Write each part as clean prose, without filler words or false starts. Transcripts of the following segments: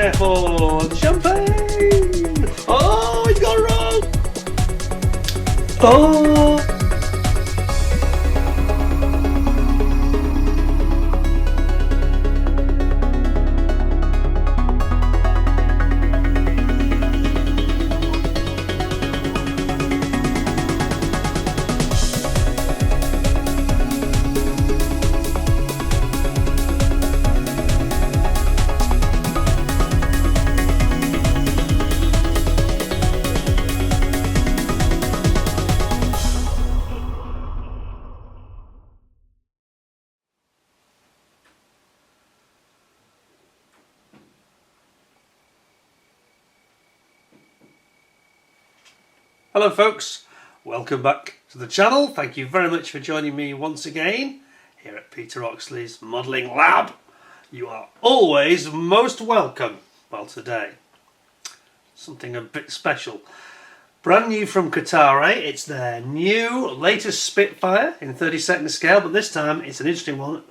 Careful! Champagne! Oh, he's got a roll! Oh! Hello folks, welcome back to the channel. Thank you very much for joining me once again here at Peter Oxley's Modelling Lab. You are always most welcome. Well, today, something a bit special. Brand new from Kotare. It's their new latest Spitfire in 32nd scale, but this time it's an interesting one,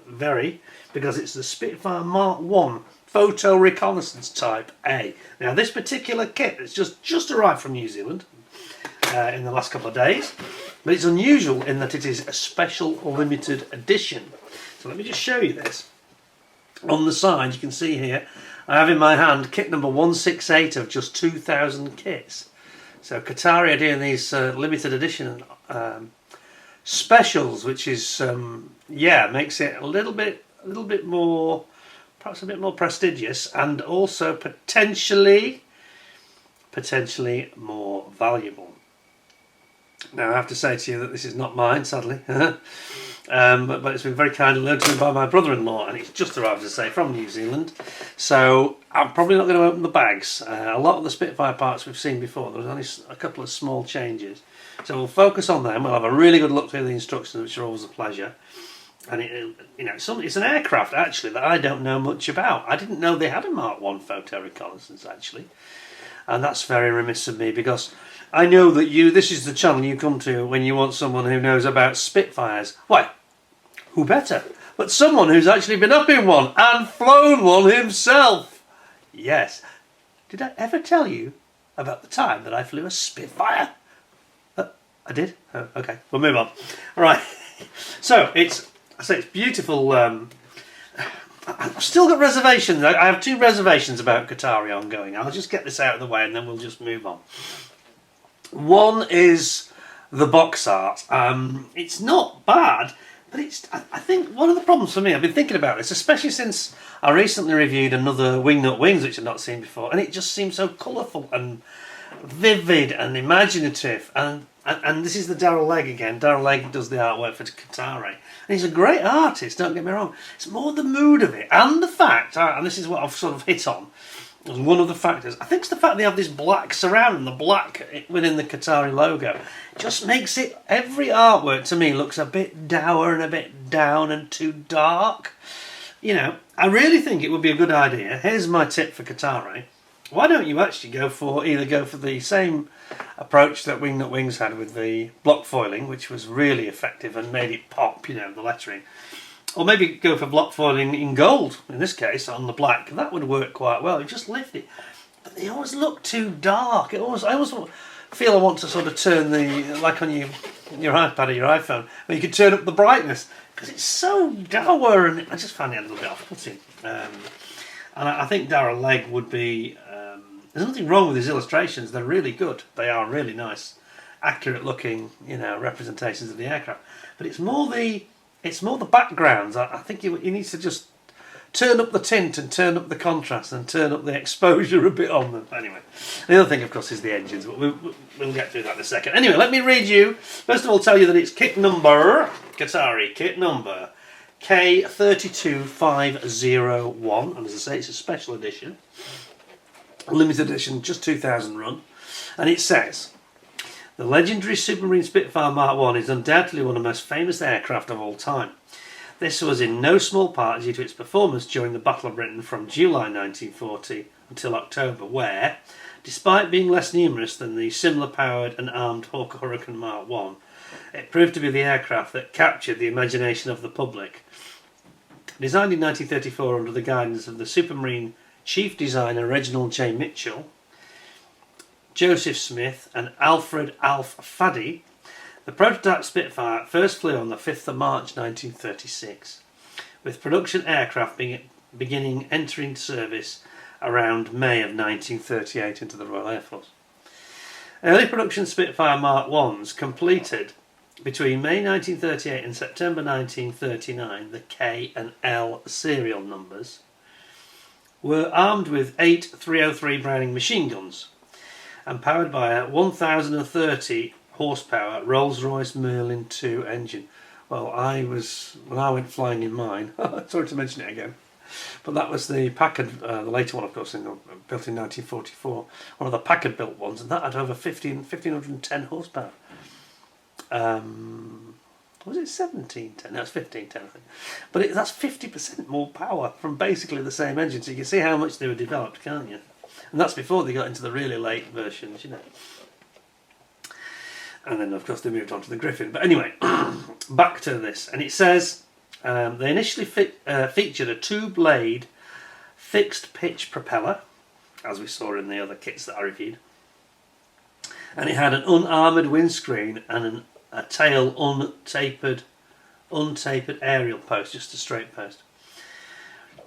because it's the Spitfire Mk.1 Photo Reconnaissance Type A. Now this particular kit has just arrived from New Zealand in the last couple of days, but it's unusual in that it is a special limited edition. So let me just show you this. On the side you can see here I have in my hand kit number 168 of just 2,000 kits. So Kotare are doing these limited edition specials, which is makes it a little bit more, perhaps a bit more prestigious, and also potentially more valuable. Now I have to say to you that this is not mine, sadly, but it's been very kindly loaned to me by my brother-in-law, and it's just arrived, as I say, from New Zealand. So I'm probably not going to open the bags. A lot of the Spitfire parts we've seen before. There's only a couple of small changes, so we'll focus on them. We'll have a really good look through the instructions, which are always a pleasure. And it's an aircraft actually that I don't know much about. I didn't know they had a Mk.1 photo reconnaissance actually, and that's very remiss of me, because I know that this is the channel you come to when you want someone who knows about Spitfires. Why, who better but someone who's actually been up in one and flown one himself? Yes. Did I ever tell you about the time that I flew a Spitfire? I did? Oh, okay, we'll move on. All right. So it's beautiful. I've still got reservations. I have two reservations about Kotare ongoing. I'll just get this out of the way and then we'll just move on. One is the box art. It's not bad, but I think one of the problems for me, I've been thinking about this, especially since I recently reviewed another Wingnut Wings, which I've not seen before, and it just seems so colourful and vivid and imaginative. And this is the Darrell Legg again. Darrell Legg does the artwork for Kotare, and he's a great artist, don't get me wrong. It's more the mood of it and the fact, and this is what I've sort of hit on, as one of the factors. I think it's the fact they have this black surround and the black within the Kotare logo. It just makes it, every artwork to me looks a bit dour and a bit down and too dark. You know, I really think it would be a good idea. Here's my tip for Kotare. Why don't you actually go for the same approach that Wingnut Wings had with the block foiling, which was really effective and made it pop, you know, the lettering. Or maybe go for block foiling in gold, in this case, on the black. That would work quite well. You just lift it. But they always look too dark. I always feel I want to sort of turn like on your iPad or your iPhone, where you can turn up the brightness, because it's so dour, and I just find it a little bit off-putting. And I think Darrell Legg would be... there's nothing wrong with his illustrations. They're really good. They are really nice, accurate-looking, representations of the aircraft. But it's more the backgrounds. I think he needs to just turn up the tint and turn up the contrast and turn up the exposure a bit on them. Anyway, the other thing, of course, is the engines, but we'll get through that in a second. Anyway, let me read you, first of all, tell you that it's Kotare kit number K32501, and as I say, it's a special edition, a limited edition, just 2,000 run, and it says, the legendary Supermarine Spitfire Mk.1 is undoubtedly one of the most famous aircraft of all time. This was in no small part due to its performance during the Battle of Britain from July 1940 until October, where, despite being less numerous than the similar powered and armed Hawker Hurricane Mk.1, it proved to be the aircraft that captured the imagination of the public. Designed in 1934 under the guidance of the Supermarine Chief Designer Reginald J. Mitchell, Joseph Smith and Alfred Alf Faddy, the prototype Spitfire first flew on the 5th of March 1936, with production aircraft beginning entering service around May of 1938 into the Royal Air Force. Early production Spitfire Mark 1s completed between May 1938 and September 1939 the K and L serial numbers, were armed with 8 303 Browning machine guns and powered by a 1030 horsepower Rolls-Royce Merlin II engine. Well, when I went flying in mine, sorry to mention it again, but that was the Packard, the later one of course, built in 1944, one of the Packard built ones, and that had over 1510 horsepower. Was it 1710? No, it's 1510 I think. But that's 50% more power from basically the same engine, so you can see how much they were developed, can't you? And that's before they got into the really late versions, you know. And then of course they moved on to the Griffin. But anyway, back to this, and it says they initially featured a 2-blade fixed pitch propeller, as we saw in the other kits that I reviewed, and it had an unarmoured windscreen and a tail untapered aerial post, just a straight post.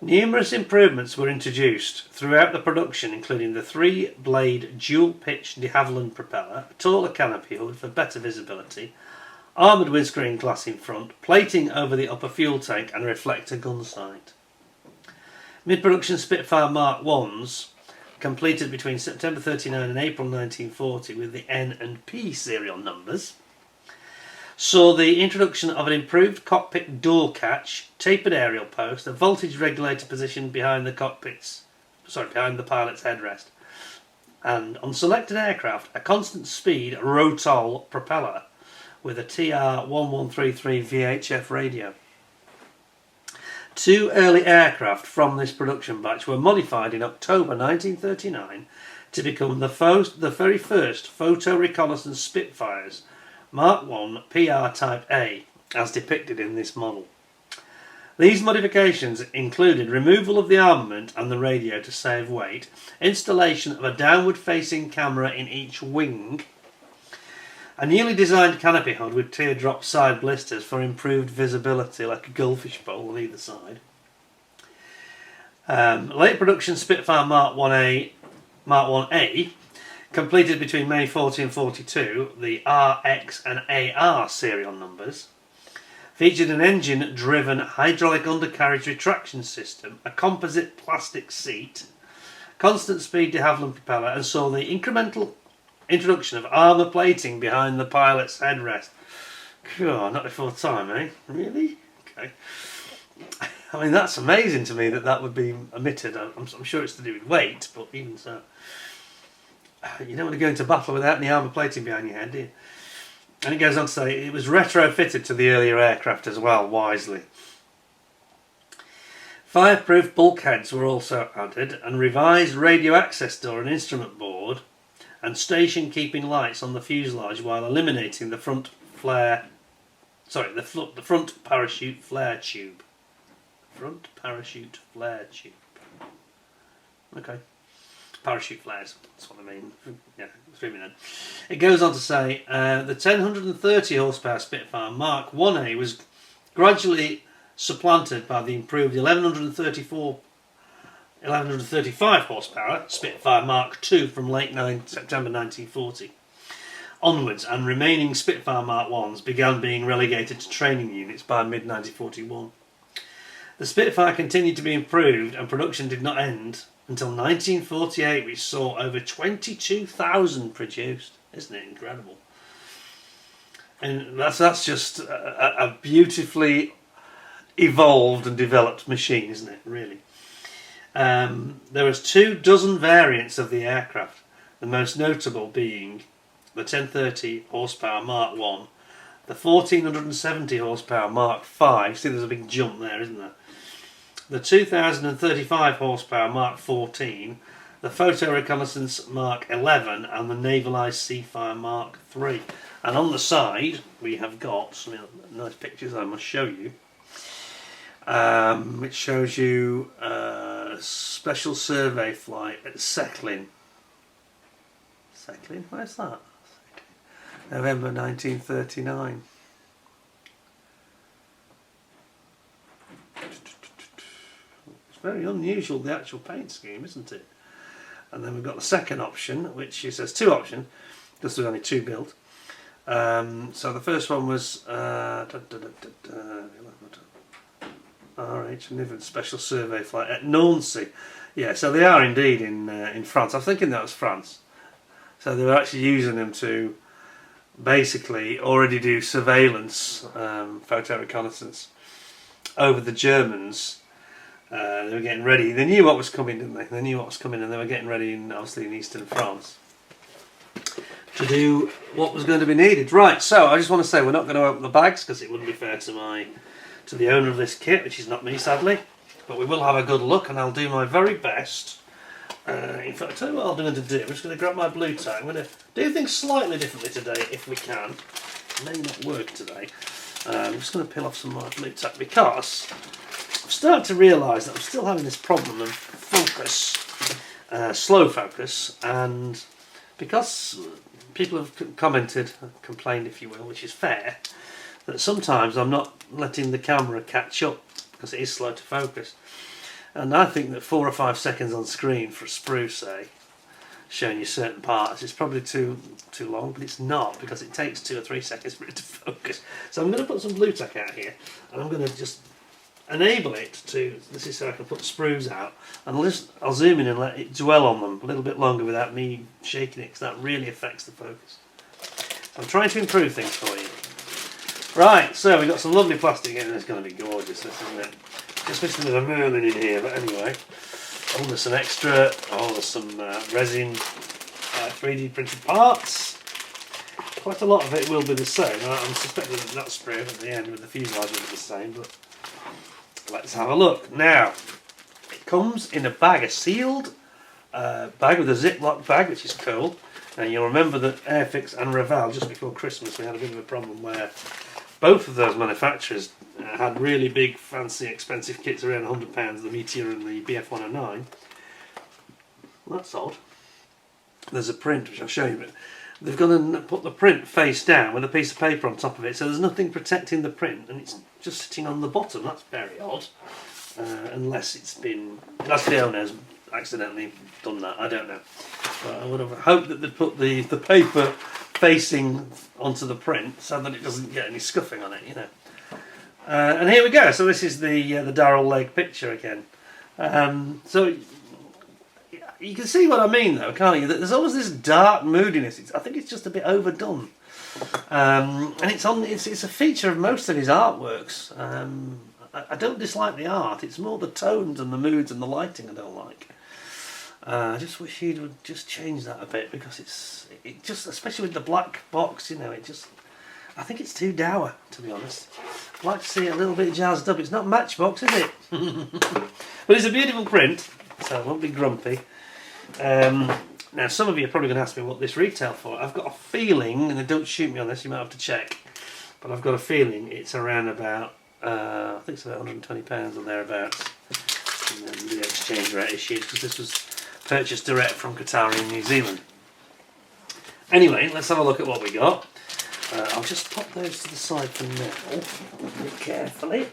Numerous improvements were introduced throughout the production, including the 3-blade dual-pitch de Havilland propeller, a taller canopy hood for better visibility, armoured windscreen glass in front, plating over the upper fuel tank and reflector gun sight. Mid-production Spitfire Mark 1s, completed between September 1939 and April 1940 with the N and P serial numbers, saw the introduction of an improved cockpit door catch, tapered aerial post, a voltage regulator positioned behind the pilot's headrest, and on selected aircraft a constant speed Rotol propeller with a TR-1133 VHF radio. 2 early aircraft from this production batch were modified in October 1939 to become the very first photo reconnaissance Spitfires Mark 1 PR Type A, as depicted in this model. These modifications included removal of the armament and the radio to save weight, installation of a downward-facing camera in each wing, a newly designed canopy hood with teardrop side blisters for improved visibility, like a goldfish bowl on either side. Late production Spitfire Mark 1A, completed between May 40 and 42, the RX and AR serial numbers, featured an engine-driven hydraulic undercarriage retraction system, a composite plastic seat, constant speed de Havilland propeller, and saw the incremental introduction of armour plating behind the pilot's headrest. God, not before time, eh? Really? Okay. I mean, that's amazing to me that would be omitted. I'm sure it's to do with weight, but even so. You don't want to go into battle without any armour plating behind your head, do you? And it goes on to say it was retrofitted to the earlier aircraft as well, wisely. Fireproof bulkheads were also added, and revised radio access door and instrument board, and station keeping lights on the fuselage, while eliminating the front front parachute flare tube. Front parachute flare tube. Okay. Parachute flares, that's what I mean. Yeah, screaming then. It goes on to say the 1030 horsepower Spitfire Mark 1A was gradually supplanted by the improved 1135 horsepower Spitfire Mark II from late September 1940 onwards, and remaining Spitfire Mark 1s began being relegated to training units by mid-1941. The Spitfire continued to be improved, and production did not end until 1948, which saw over 22,000 produced. Isn't it incredible? And that's just a beautifully evolved and developed machine, isn't it, really? There was 24 variants of the aircraft, the most notable being the 1030 horsepower Mark 1, the 1470 horsepower Mark 5, see there's a big jump there, isn't there? The 2035 horsepower Mark 14, the Photo Reconnaissance Mark 11, and the Navalised Seafire Mark 3. And on the side, we have got some nice pictures I must show you, which shows you special survey flight at Secklin. Secklin? Where's that? November 1939. It's very unusual, the actual paint scheme, isn't it? And then we've got the second option, which says two options, because there's only two built. So the first one was RH Niven Special Survey Flight at Nancy. Yeah, so they are indeed in France. I was thinking that was France. So they were actually using them to basically already do surveillance, photo reconnaissance over the Germans. They were getting ready. They knew what was coming, didn't they? They knew what was coming, and they were getting ready, obviously in eastern France, to do what was going to be needed. Right. So I just want to say we're not going to open the bags because it wouldn't be fair to the owner of this kit, which is not me, sadly. But we will have a good look, and I'll do my very best. In fact, I'll tell you what I'm going to do. I'm just going to grab my blue tack. I'm going to do things slightly differently today, if we can. It may not work today. I'm just going to peel off some of my blue tack because I've started to realise that I'm still having this problem of focus, slow focus, and because people have commented, complained if you will, which is fair, that sometimes I'm not letting the camera catch up because it is slow to focus. And I think that 4 or 5 seconds on screen for a sprue, say, showing you certain parts is probably too long, but it's not, because it takes 2 or 3 seconds for it to focus. So I'm going to put some blue tack out here, and I'm going to just enable it to, this is so I can put sprues out, and I'll zoom in and let it dwell on them a little bit longer without me shaking it, because that really affects the focus. So I'm trying to improve things for you. Right, so we've got some lovely plastic in, and it's going to be gorgeous, this, isn't it? Just missing a Merlin in here, but anyway. Oh, there's some extra, there's some resin 3D printed parts. Quite a lot of it will be the same. I'm suspecting that sprue at the end with the fuselage will be the same, but let's have a look. Now, it comes in a bag, a sealed bag with a Ziploc bag, which is cool. And you'll remember that Airfix and Revell, just before Christmas, we had a bit of a problem where both of those manufacturers had really big, fancy, expensive kits around £100, the Meteor and the BF109. Well, that's odd. There's a print, which I'll show you, but they've gone and put the print face down with a piece of paper on top of it, so there's nothing protecting the print, and it's just sitting on the bottom. That's very odd. Unless the owner's accidentally done that, I don't know. But I would have hoped that they'd put the paper facing onto the print so that it doesn't get any scuffing on it, you know. And here we go. So this is the Darrell leg picture again. So you can see what I mean, though, can't you? That there's always this dark moodiness. I think it's just a bit overdone, and it's a feature of most of his artworks. I don't dislike the art. It's more the tones and the moods and the lighting I don't like. I just wish he would just change that a bit, because it just, especially with the black box, you know, I think it's too dour, to be honest. I'd like to see it a little bit jazzed up. It's not Matchbox, is it? But it's a beautiful print, so I won't be grumpy. Now, some of you are probably going to ask me what this retail for. I've got a feeling, and don't shoot me on this, you might have to check, but I've got a feeling it's around about, I think it's about £120 or thereabouts. And then the exchange rate issues, because this was purchased direct from Kotare in New Zealand. Anyway, let's have a look at what we got. I'll just pop those to the side for now, very carefully.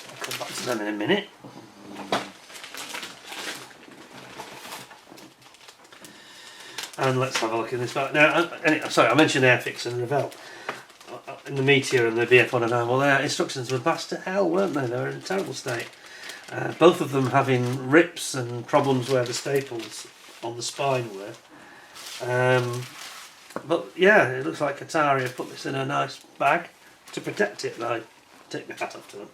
I'll come back to them in a minute. And let's have a look in this back. Now, sorry, I mentioned Airfix and Revell. In the Meteor and the BF109, well, their instructions were bast to hell, weren't they? They were in a terrible state. Both of them having rips and problems where the staples on the spine were. But yeah, it looks like Kotare have put this in a nice bag to protect it, and I take my hat off to them.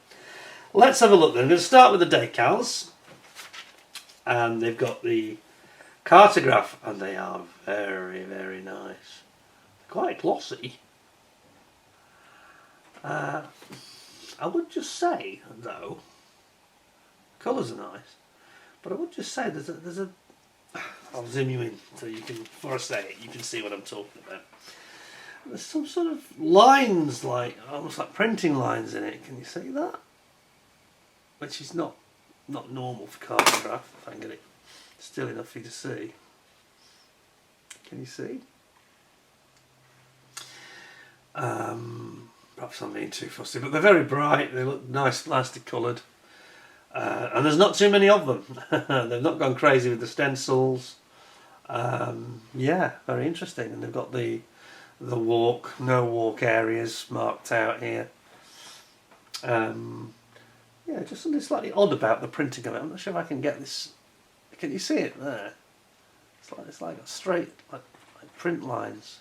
Let's have a look then. I'm going to start with the Decals. And they've got the cartograph, and they are very, very nice. Quite glossy. I would just say, though, colours are nice, but I would just say there's a I'll zoom you in so you can, before I say it, you can see what I'm talking about. There's some sort of lines, like almost like printing lines in it. Can you see that? Which is not not normal for cartograph. If I can get it still enough for you to see. Can you see? Perhaps I'm being too fussy, but they're very bright. They look nice, nicely coloured, and there's not too many of them. They've not gone crazy with the stencils. Yeah, very interesting, and they've got the walk, no walk areas marked out here. Yeah, just something slightly odd about the printing of it. I'm not sure if I can get this. Can you see it there? It's like a straight like print lines.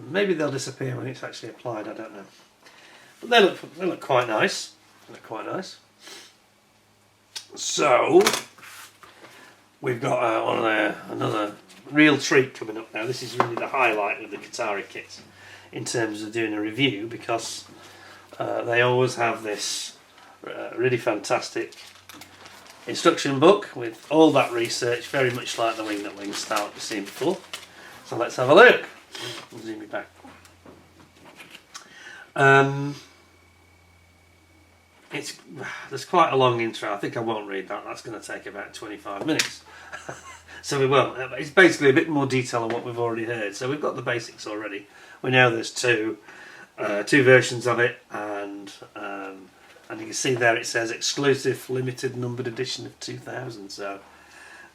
Maybe they'll disappear when it's actually applied. I don't know. But they look quite nice. They look quite nice. So we've got another real treat coming up now. This is really the highlight of the Kotare kit in terms of doing a review, because they always have this really fantastic instruction book with all that research, very much like the Wing That Wings style we've seen before. So let's have a look. I'll zoom it back. There's quite a long intro. I think I won't read that. That's going to take about 25 minutes. So we won't. It's basically a bit more detail on what we've already heard. So we've got the basics already. We know there's two versions of it, and you can see there it says exclusive limited numbered edition of 2000. So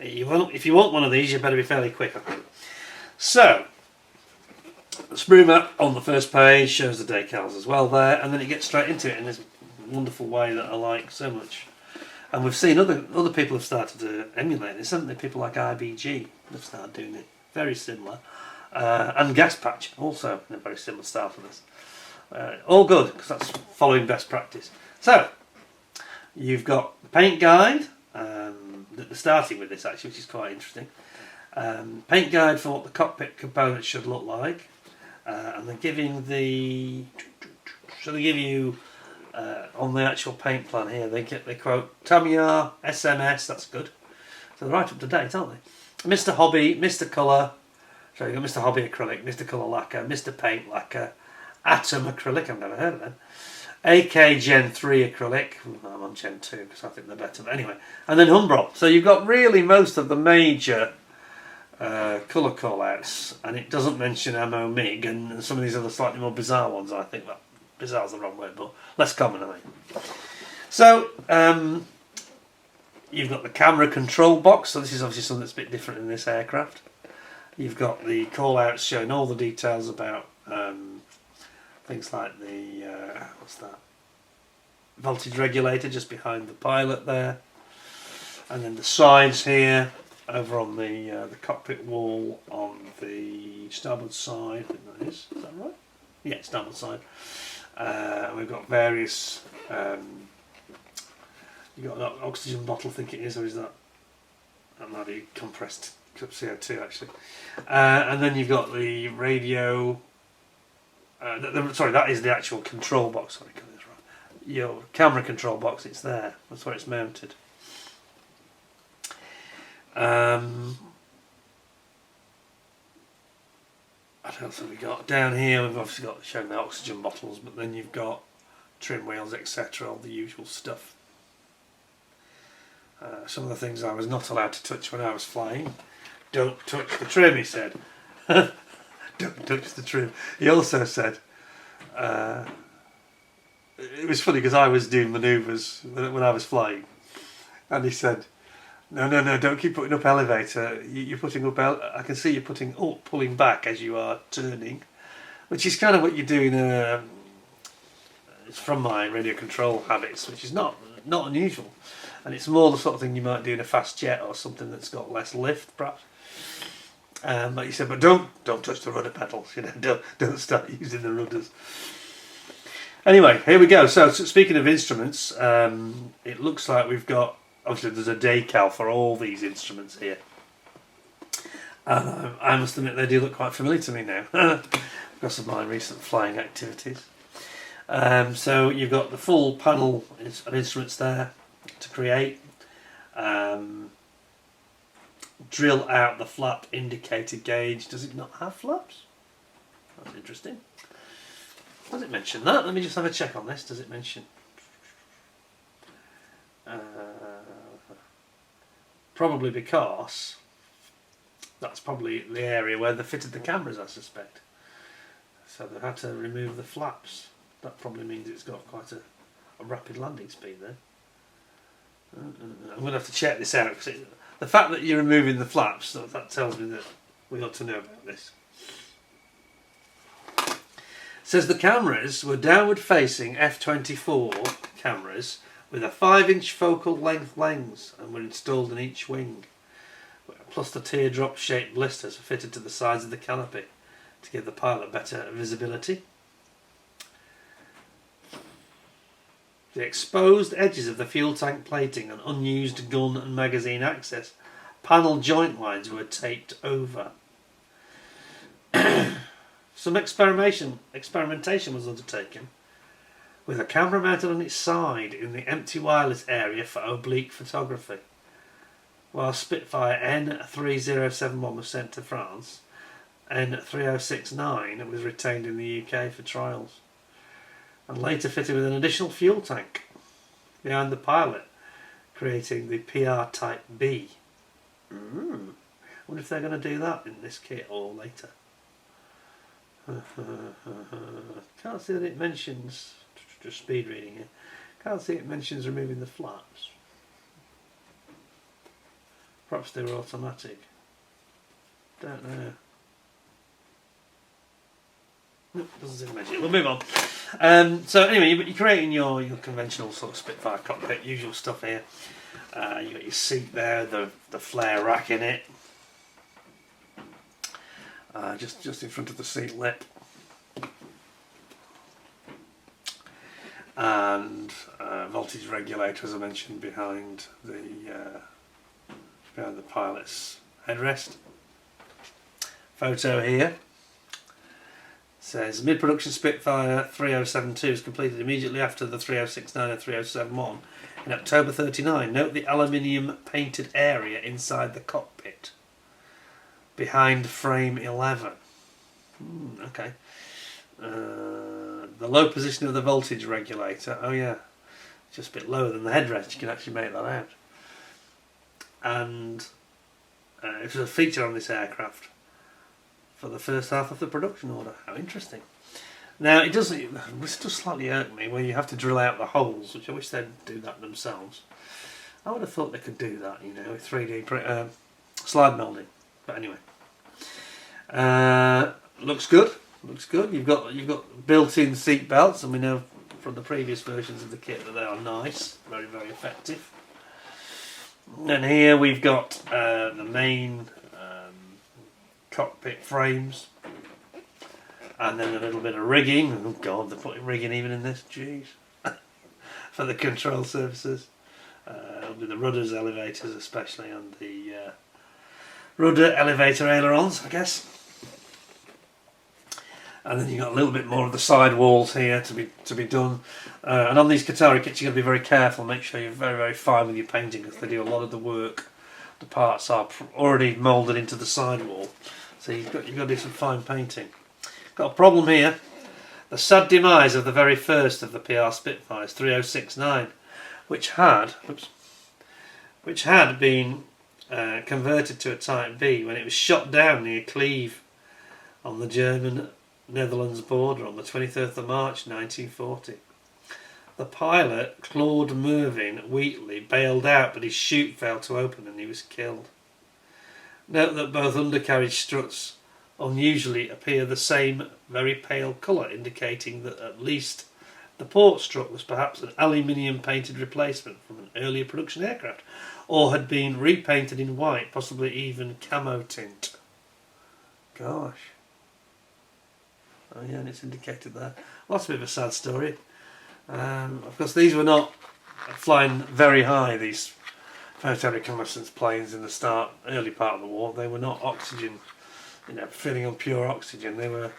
if you want one of these, you better be fairly quick, I think. So the sprue map on the first page shows the decals as well there, and then it gets straight into it in this wonderful way that I like so much. And we've seen other people have started to emulate this, haven't they? People like IBG have started doing it, very similar, and Gas Patch also in a very similar style to this. All good, because that's following best practice. So you've got the paint guide. They're starting with this actually, which is quite interesting. Paint guide for what the cockpit components should look like, and they're giving the. So they give you on the actual paint plan here. They quote Tamiya SMS. That's good. So they're right up to date, aren't they? Mr. Hobby, Mr. Colour. So you've got Mr. Hobby acrylic, Mr. Colour lacquer, Mr. Paint lacquer, Atom acrylic. I've never heard of them. AK Gen 3 acrylic. I'm on Gen 2 because I think they're better. But anyway, and then Humbrol. So you've got really most of the major colour call-outs, and it doesn't mention Ammo MiG and some of these other slightly more bizarre ones. I think well, bizarre is the wrong word, but less common, I mean. So you've got the camera control box. So this is obviously something that's a bit different in this aircraft. You've got the call-outs showing all the details about things like the what's that? Voltage regulator just behind the pilot there, and then the sides here. Over on the cockpit wall on the starboard side, I think that is that right? Yeah, starboard side. We've got various. You've got an oxygen bottle, I think it is, or is that might be compressed CO2 actually? And then you've got the radio. Sorry, that is the actual control box. Sorry, got this right. Your camera control box. It's there. That's where it's mounted. What else have we got? Down here we've obviously got showing the oxygen bottles, but then you've got trim wheels, etc., all the usual stuff. Some of the things I was not allowed to touch when I was flying. Don't touch the trim, he said. Don't touch the trim. He also said, it was funny because I was doing manoeuvres when I was flying, and he said, No, don't keep putting up elevator. You're putting up, I can see you're putting up, pulling back as you are turning, which is kind of what you do in it's from my radio control habits, which is not unusual. And it's more the sort of thing you might do in a fast jet or something that's got less lift, perhaps. Like you said, but don't touch the rudder pedals, don't start using the rudders. Anyway, here we go. So speaking of instruments, it looks like we've got, obviously there's a decal for all these instruments here. And I must admit they do look quite familiar to me now, because of my recent flying activities. So you've got the full panel of instruments there to create. Drill out the flap indicator gauge. Does it not have flaps? That's interesting. Does it mention that? Let me just have a check on this. Does it mention? probably because that's probably the area where they fitted the cameras, I suspect. So they had to remove the flaps. That probably means it's got quite a rapid landing speed there. I'm going to have to check this out, because the fact that you're removing the flaps, that tells me that we ought to know about this. It says the cameras were downward facing f/24 cameras with a 5-inch focal length lens and were installed in each wing. Plus the teardrop shaped blisters were fitted to the sides of the canopy to give the pilot better visibility. The exposed edges of the fuel tank plating and unused gun and magazine access panel joint lines were taped over. Some experimentation was undertaken with a camera mounted on its side in the empty wireless area for oblique photography, while Spitfire N3071 was sent to France. N3069 was retained in the UK for trials, and later fitted with an additional fuel tank behind the pilot, creating the PR Type B. I wonder if they're going to do that in this kit or later. Can't see that it mentions, just speed reading here, can't see it mentions removing the flaps. Perhaps they were automatic. Don't know. Nope, doesn't seem to mention it. We'll move on. So anyway, you're creating your conventional sort of Spitfire cockpit, usual stuff here. You got your seat there, the flare rack in it, just in front of the seat lip, and voltage regulator, as I mentioned, behind the pilot's headrest. Photo here says mid-production Spitfire 3072 is completed immediately after the 3069 and 3071 in October 39. Note the aluminium painted area inside the cockpit behind frame 11. Okay. The low position of the voltage regulator. Oh yeah, just a bit lower than the headrest. You can actually make that out. And it was a feature on this aircraft for the first half of the production order. How interesting. Now it does slightly irk me where you have to drill out the holes, which I wish they'd do that themselves. I would have thought they could do that, you know, with 3D slide moulding. But anyway, looks good. Looks good. You've got built-in seat belts, and we know from the previous versions of the kit that they are nice, very very effective. And here we've got the main cockpit frames, and then a little bit of rigging. Oh god, they're putting rigging even in this, jeez. For the control surfaces. With the rudders, elevators especially, and the rudder elevator ailerons, I guess. And then you've got a little bit more of the side walls here to be done. And on these Kotare kits you've got to be very careful, make sure you're very very fine with your painting, because they do a lot of the work. The parts are already moulded into the sidewall, so you've got to do some fine painting. Got a problem here. The sad demise of the very first of the PR Spitfires, 3069, which had been converted to a Type B when it was shot down near Cleve on the German-Netherlands border on the 23rd of March 1940. The pilot, Claude Mervyn Wheatley, bailed out, but his chute failed to open and he was killed. Note that both undercarriage struts unusually appear the same very pale colour, indicating that at least the port strut was perhaps an aluminium painted replacement from an earlier production aircraft, or had been repainted in white, possibly even camo tint. Gosh. Oh yeah, and it's indicated there. Well, that's a bit of a sad story. Of course, these were not flying very high, these photo reconnaissance planes in the early part of the war. They were not oxygen, filling on pure oxygen. They were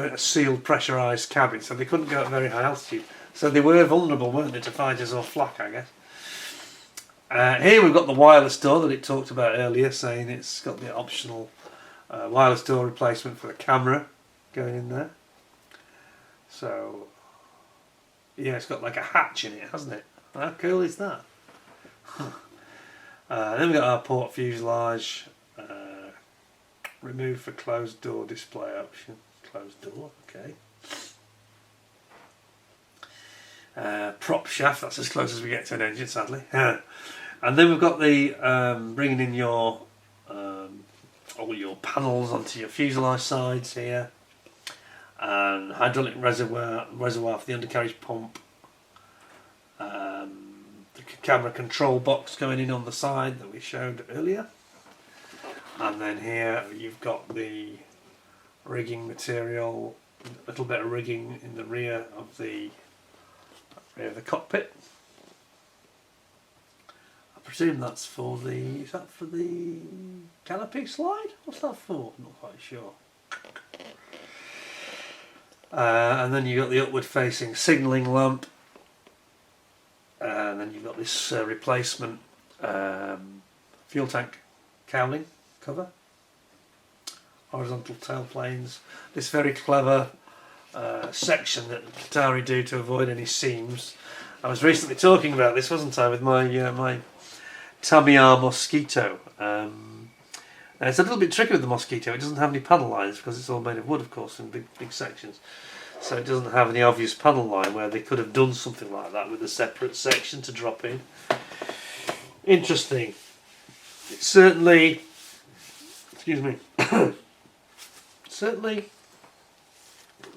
a sealed, pressurised cabin, so they couldn't go at very high altitude. So they were vulnerable, weren't they, to fighters or flak, I guess. Here we've got the wireless door that it talked about earlier, saying it's got the optional wireless door replacement for the camera going in there. So yeah, it's got like a hatch in it, hasn't it? How cool is that? Then we've got our port fuselage, remove for closed door display option, closed door, okay. Prop shaft, that's as close as we get to an engine sadly. And then we've got the bringing in your all your panels onto your fuselage sides here, and hydraulic reservoir for the undercarriage pump, the camera control box going in on the side that we showed earlier, and then here you've got the rigging material, a little bit of rigging in the rear of the cockpit. I presume that's for the, is that for the canopy slide? What's that for? I'm not quite sure. And then you've got the upward facing signalling lamp, and then you've got this replacement fuel tank cowling cover, horizontal tail planes, this very clever section that Kotare do to avoid any seams. I was recently talking about this, wasn't I, with my my Tamiya Mosquito. It's a little bit tricky with the Mosquito. It doesn't have any panel lines because it's all made of wood, of course, in big sections. So it doesn't have any obvious panel line where they could have done something like that with a separate section to drop in. Interesting. It certainly, excuse me, certainly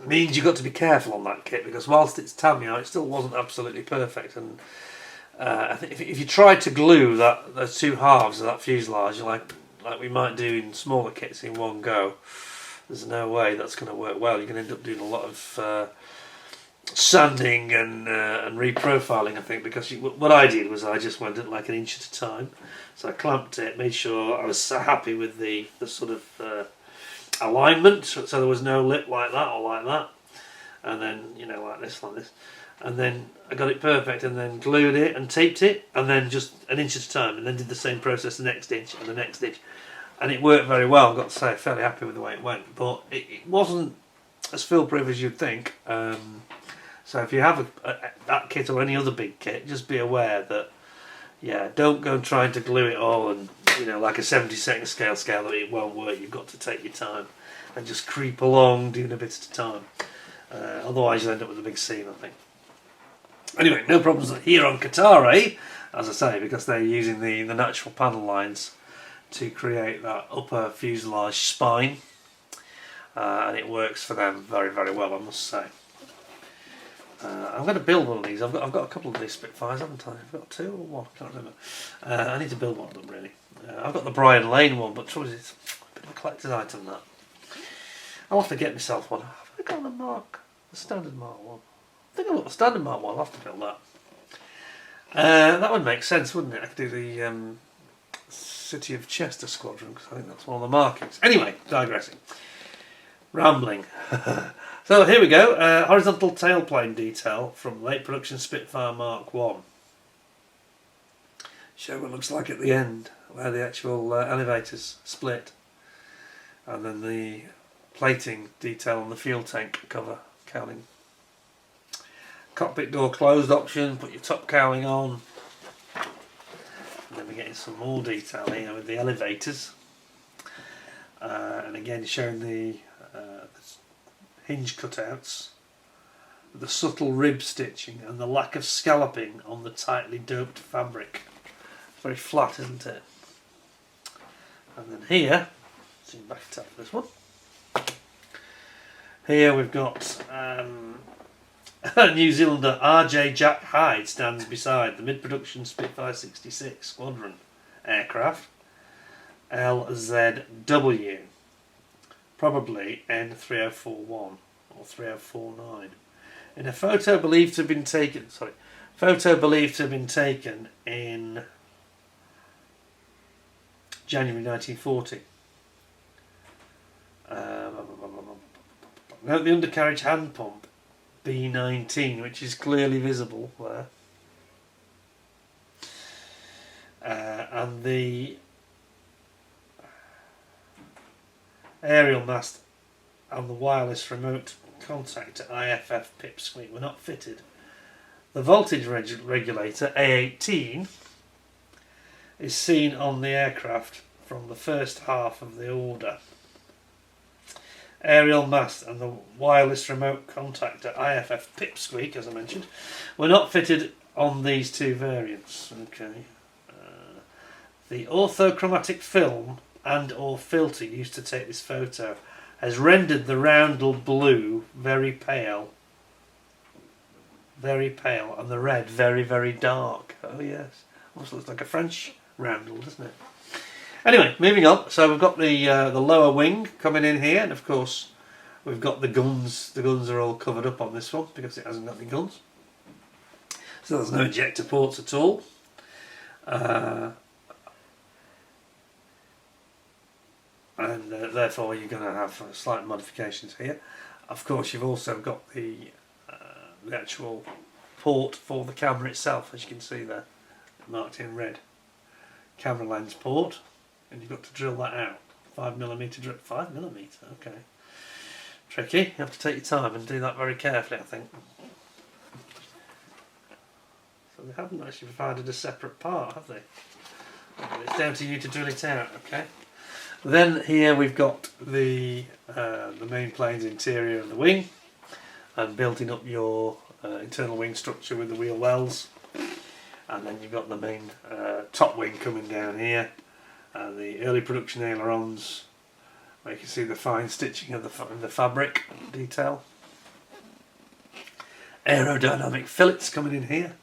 means you've got to be careful on that kit, because whilst it's Tamiya, it still wasn't absolutely perfect. And I think if you tried to glue those two halves of that fuselage like we might do in smaller kits in one go, there's no way that's going to work well. You're going to end up doing a lot of sanding and reprofiling, I think, because what I did was I just went at like an inch at a time. So I clamped it, made sure I was so happy with the sort of alignment, so there was no lip like that or like that, and then, you know, like this, and then I got it perfect, and then glued it and taped it, and then just an inch at a time, and then did the same process the next inch and the next inch, and it worked very well. I've got to say, fairly happy with the way it went, but it wasn't as foolproof as you'd think. So if you have that kit or any other big kit, just be aware that, yeah, don't go trying to glue it all and, you know, like a 70-second scale that it won't work. You've got to take your time and just creep along doing a bit at a time. Otherwise you'll end up with a big seam, I think. Anyway, no problems here on Kotare, as I say, because they're using the natural panel lines to create that upper fuselage spine, and it works for them very, very well, I must say. I'm going to build one of these. I've got a couple of these Spitfires, haven't I? I've got two or one, I can't remember. I need to build one of them, really. I've got the Brian Lane one, but trouble is, it's a bit of a collector's item, that. I'll have to get myself one. Have I got the standard Mark 1? I think I've got the standard Mark 1, I'll have to build that. That would make sense, wouldn't it? I could do the City of Chester Squadron, because I think that's one of the markings. Anyway, digressing. Rambling. So here we go, horizontal tailplane detail from late production Spitfire Mark 1. Show what it looks like at the end, where the actual elevators split. And then the plating detail on the fuel tank cover cowling. Cockpit door closed option, put your top cowling on. And then we're getting some more detail here with the elevators. And again showing the hinge cutouts, the subtle rib stitching and the lack of scalloping on the tightly doped fabric. It's very flat, isn't it? And then here, zoom back to this one. Here we've got New Zealander RJ Jack Hyde stands beside the mid-production Spitfire 66 Squadron aircraft, LZW. Probably N3041 or 3049. In a photo believed to have been taken, in January 1940. Note the undercarriage hand pump B19, which is clearly visible there, and the aerial mast and the wireless remote contact to IFF pipsqueak were not fitted. The voltage regulator A18 is seen on the aircraft from the first half of the order. Aerial mast and the wireless remote contactor IFF pipsqueak, as I mentioned, were not fitted on these two variants. Okay. The orthochromatic film and or filter used to take this photo has rendered the roundel blue very pale, and the red very, very dark. Oh yes, almost looks like a French roundel, doesn't it? Anyway, moving on. So we've got the lower wing coming in here, and of course we've got the guns. The guns are all covered up on this one because it hasn't got any guns. So there's no ejector ports at all. And therefore you're going to have slight modifications here. Of course, you've also got the actual port for the camera itself, as you can see there, marked in red. Camera lens port, and you've got to drill that out. 5mm drill. 5mm, okay. Tricky. You have to take your time and do that very carefully, I think. So they haven't actually provided a separate part, have they? It's down to you to drill it out, okay. Then here we've got the main plane's interior and the wing, and building up your internal wing structure with the wheel wells. And then you've got the main top wing coming down here, and the early production ailerons, where you can see the fine stitching of the fabric detail. Aerodynamic fillets coming in here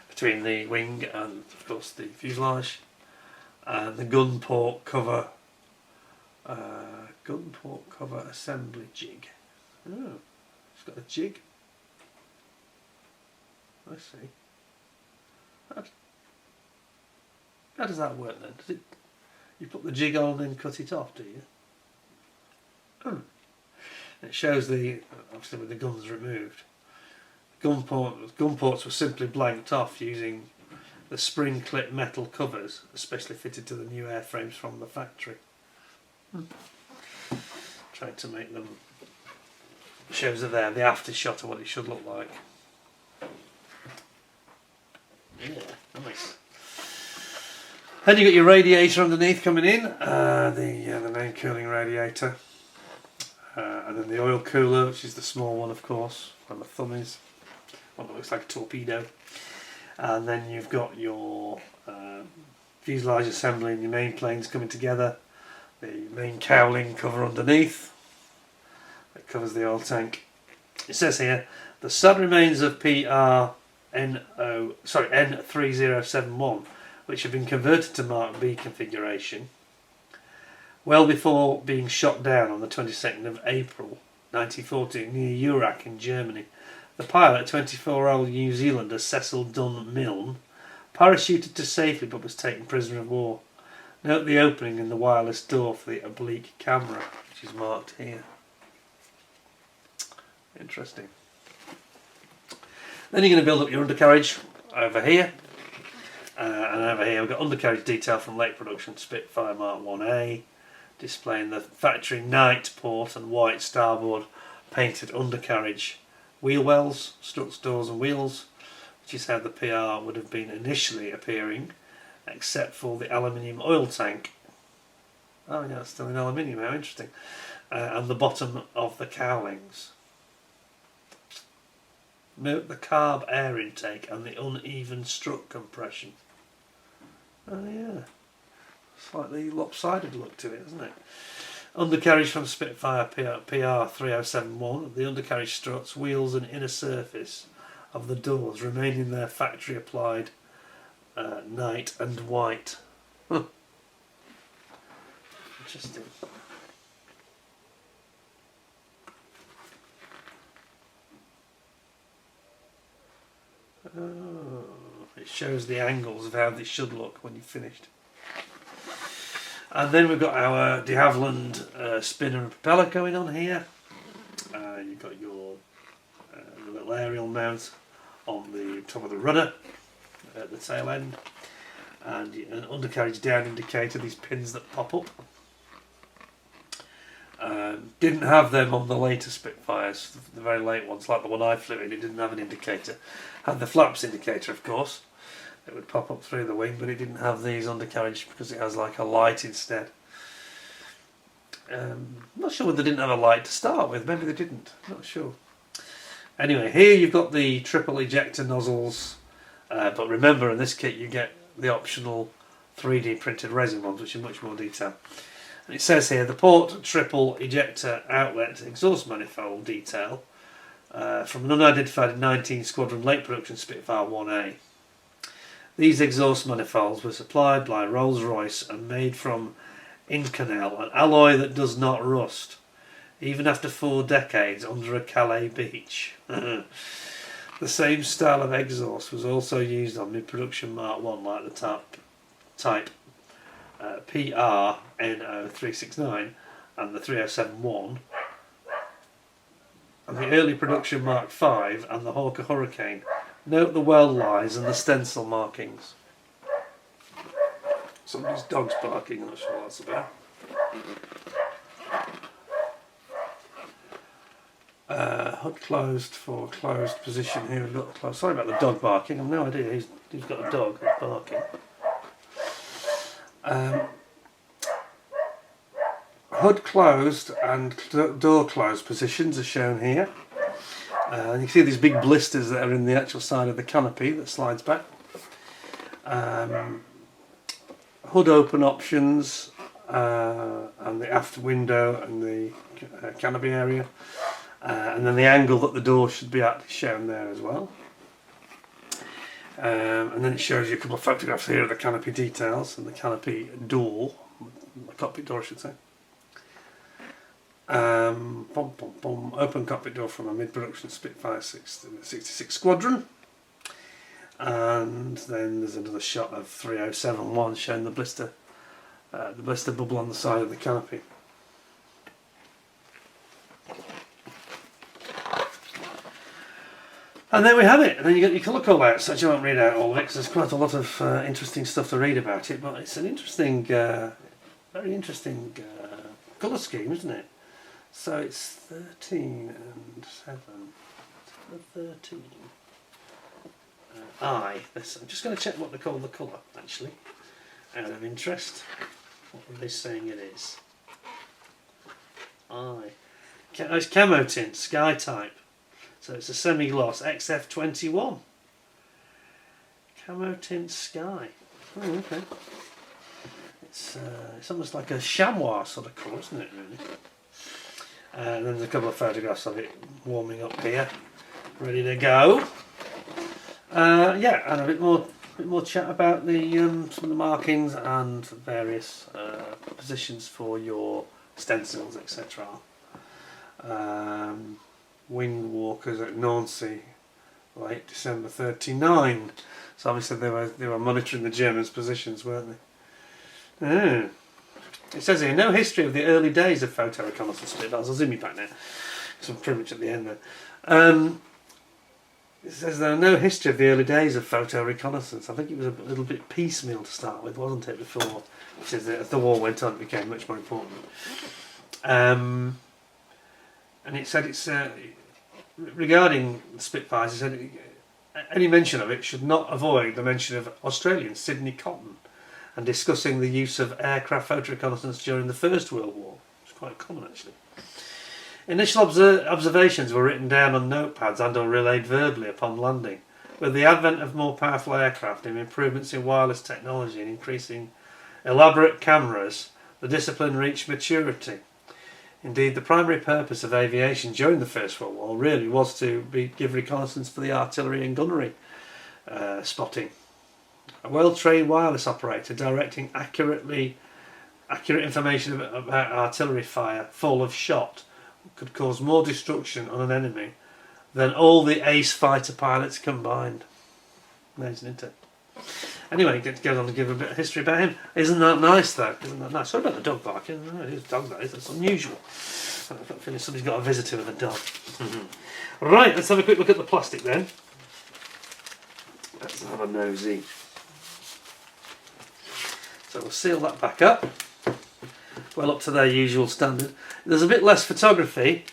between the wing and of course the fuselage, and the gun port cover assembly jig. Oh, it's got a jig. I see. How does that work then? Does it? You put the jig on and then cut it off, do you? Oh. It shows the, obviously with the guns removed. Gun ports were simply blanked off using the spring clip metal covers, especially fitted to the new airframes from the factory. Trying to make them, shows it there, the after shot of what it should look like. Yeah, nice. Then you got your radiator underneath coming in, the main cooling radiator, and then the oil cooler, which is the small one, of course, where the thumb is, one that looks like a torpedo. And then you've got your fuselage assembly and your main planes coming together. The main cowling cover underneath that covers the oil tank. It says here the sad remains of N3071, which had been converted to Mark B configuration well before being shot down on the 22nd of April 1914 near Urach in Germany. The pilot, 24-year-old New Zealander Cecil Dunn Milne, parachuted to safety but was taken prisoner of war. Note the opening in the wireless door for the oblique camera, which is marked here. Interesting. Then you're going to build up your undercarriage over here. And over here we've got undercarriage detail from late production Spitfire Mark 1A, displaying the factory night port and white starboard painted undercarriage wheel wells, struts, doors and wheels, which is how the PR would have been initially appearing, except for the aluminium oil tank. Oh yeah, it's still in aluminium, how interesting. And the bottom of the cowlings. Note the carb air intake and the uneven strut compression. Oh yeah, slightly lopsided look to it, isn't it? Undercarriage from Spitfire PR3071, the undercarriage struts, wheels and inner surface of the doors remain in their factory applied night and white. Interesting. Oh, it shows the angles of how they should look when you've finished. And then we've got our de Havilland spinner and propeller going on here. You've got your little aerial mount on the top of the rudder at the tail end, and an undercarriage down indicator, these pins that pop up. Didn't have them on the later Spitfires, the very late ones, like the one I flew in. It didn't have an indicator. Had the flaps indicator, of course. it would pop up through the wing, but it didn't have these undercarriage because it has like a light instead. I'm not sure whether they didn't have a light to start with, maybe they didn't, I'm not sure. Anyway, here you've got the triple ejector nozzles, but remember in this kit you get the optional 3D printed resin ones, which are much more detailed. And it says here the port triple ejector outlet exhaust manifold detail from an unidentified 19 Squadron late production Spitfire 1A. These exhaust manifolds were supplied by Rolls-Royce and made from Inconel, an alloy that does not rust, even after 4 decades under a Calais beach. The same style of exhaust was also used on mid-production Mk.1 like the type PR-NO369 and the 3071, and the early production Mark V and the Hawker Hurricane. Note the weld lines and the stencil markings. Somebody's dog's barking, I'm not sure what that's about. HUD closed for closed position. Here we've got the closed. Sorry about the dog barking, I've no idea who's got a dog that's barking. HUD closed and door closed positions are shown here. You can see these big blisters that are in the actual side of the canopy that slides back. HUD open options and the aft window and the canopy area, and then the angle that the door should be at is shown there as well. And then it shows you a couple of photographs here of the canopy details and the canopy door, the cockpit door I should say. Open cockpit door from a mid-production Spitfire 66 Squadron, and then there's another shot of 3071 showing the blister bubble on the side of the canopy. And there we have it. And then you get your colour call-outs, which I won't read out all of it because there's quite a lot of interesting stuff to read about it. But it's an interesting, very interesting colour scheme, isn't it? So it's 13 and 7. 13. I'm just going to check what they call the colour, actually, out of interest. What are they saying it is? It's camo tint, sky type. So it's a semi-gloss XF21. Camo tint sky. Oh, okay. It's almost like a chamois sort of colour, isn't it, really? And then there's a couple of photographs of it warming up here, ready to go. Yeah, and a bit more chat about the some of the markings and various positions for your stencils, etc. Wing walkers at Nancy, late December 39. So obviously they were monitoring the Germans' positions, weren't they? Oh. It says here, no history of the early days of photo reconnaissance Spitfires. I'll zoom you back now, because I'm pretty much at the end there. It says there no history of the early days of photo reconnaissance. I think it was a little bit piecemeal to start with, wasn't it, before, which is as the war went on, it became much more important. And it said it's regarding the Spitfires, it said any mention of it should not avoid the mention of Australian Sydney Cotton and discussing the use of aircraft photo reconnaissance during the First World War. It's quite common, actually. Initial observations were written down on notepads and or relayed verbally upon landing. With the advent of more powerful aircraft and improvements in wireless technology and increasing elaborate cameras, the discipline reached maturity. Indeed, the primary purpose of aviation during the First World War really was to give reconnaissance for the artillery and gunnery spotting. A well-trained wireless operator directing accurate information about artillery fire full of shot could cause more destruction on an enemy than all the ace fighter pilots combined. Amazing, isn't it? Anyway, he goes on to give a bit of history about him. Isn't that nice, though? Isn't that nice? Sorry about the dog barking. No, it is a dog, that is. That's unusual. I feel somebody's got a visitor with a dog. Right, let's have a quick look at the plastic then. Let's have a nosy. So we'll seal that back up. Well up to their usual standard. There's a bit less photography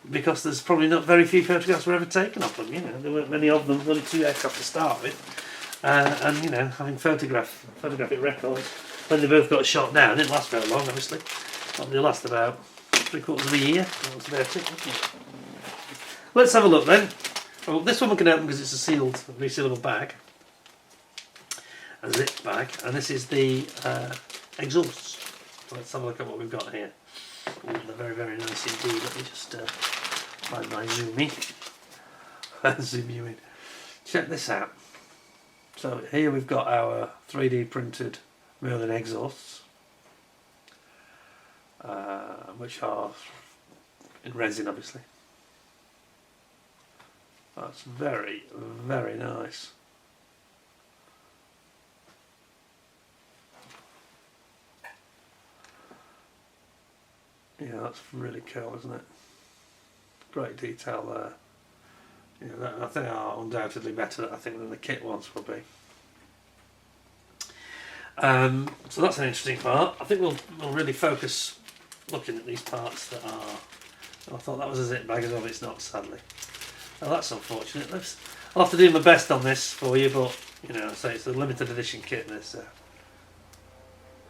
because there's probably not very few photographs were ever taken of them. You know, there weren't many of them. There were only 2 aircraft to start with. and you know, having photographic records when they both got shot down. It didn't last very long, obviously. Probably last about 3/4 of a year. That was about it, wasn't it? Let's have a look then. Well, this one we can open because it's a sealed, resealable bag, a zip bag, and this is the exhausts. So let's have a look at what we've got here. Ooh, they're very, very nice indeed. Let me just find my zoomy. Zoom you in. Check this out. So here we've got our 3D printed Merlin exhausts, which are in resin, obviously. That's very, very nice. Yeah, that's really cool, isn't it? Great detail there. You know, I think they are undoubtedly better, I think, than the kit ones will be. So that's an interesting part. I think we'll really focus looking at these parts that are. I thought that was a zip bag as well, but it's not, sadly. Oh, that's unfortunate. I'll have to do my best on this for you, but you know, so it's a limited edition kit. This.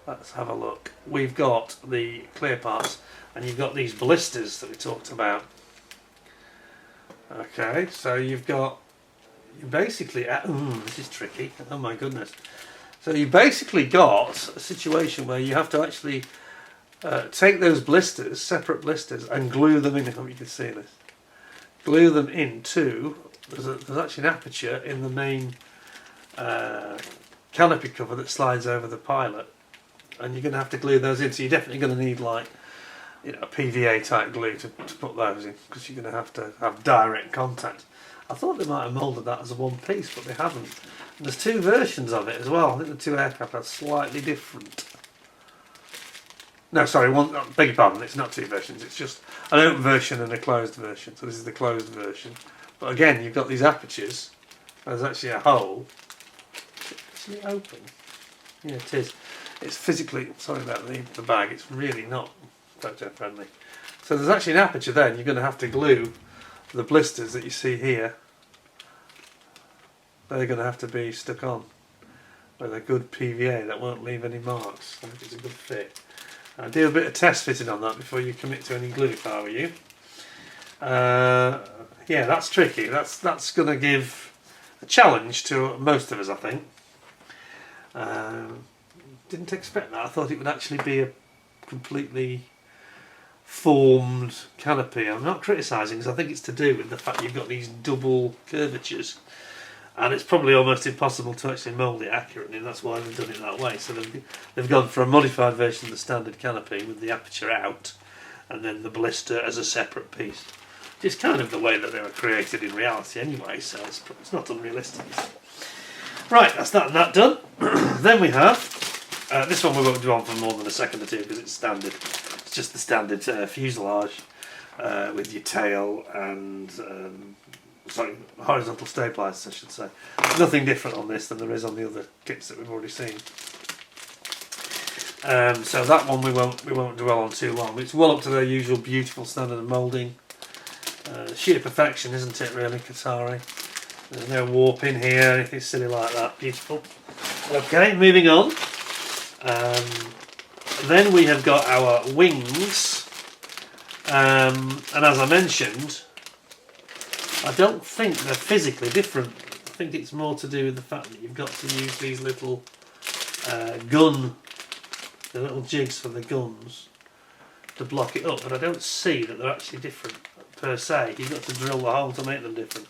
Let's have a look. We've got the clear parts, and you've got these blisters that we talked about. Okay, so you basically. This is tricky. Oh my goodness. So you basically got a situation where you have to actually take those blisters, separate blisters, and glue them in. I hope you can see this. Glue them into. There's actually an aperture in the main canopy cover that slides over the pilot, and you're going to have to glue those in. So you're definitely going to need like, you know, a PVA type glue to put those in, because you're going to have direct contact. I thought they might have moulded that as a one piece, but they haven't. And there's two versions of it as well. I think the two aircraft are slightly different. No, sorry, one. Beg your pardon. It's not two versions. It's just an open version and a closed version. So this is the closed version. But again, you've got these apertures. There's actually a hole. Is it open? Yeah, it is. It's physically. Sorry about the bag. It's really not photo friendly. So there's actually an aperture there, and you're going to have to glue the blisters that you see here. They're going to have to be stuck on with a good PVA that won't leave any marks. I think it's a good fit. Do a bit of test fitting on that before you commit to any glue, if I were you. Yeah, that's tricky. That's going to give a challenge to most of us, I think. Didn't expect that. I thought it would actually be a completely formed canopy. I'm not criticising, because I think it's to do with the fact you've got these double curvatures, and it's probably almost impossible to actually mould it accurately, and that's why they've done it that way. So they've gone for a modified version of the standard canopy with the aperture out, and then the blister as a separate piece. It's kind of the way that they were created in reality anyway, so it's not unrealistic. Right, that's that and that done. Then we have, this one we won't do on for more than a second or two because it's standard. It's just the standard fuselage with your tail and horizontal stabilisers, I should say. There's nothing different on this than there is on the other kits that we've already seen. So that one we won't dwell on too long. It's well up to their usual beautiful standard of moulding. Sheer perfection, isn't it, really, Kotare? There's no warp in here, anything silly like that. Beautiful. Okay, moving on. Then we have got our wings. And as I mentioned, I don't think they're physically different. I think it's more to do with the fact that you've got to use these little the little jigs for the guns to block it up, but I don't see that they're actually different per se. You've got to drill the hole to make them different.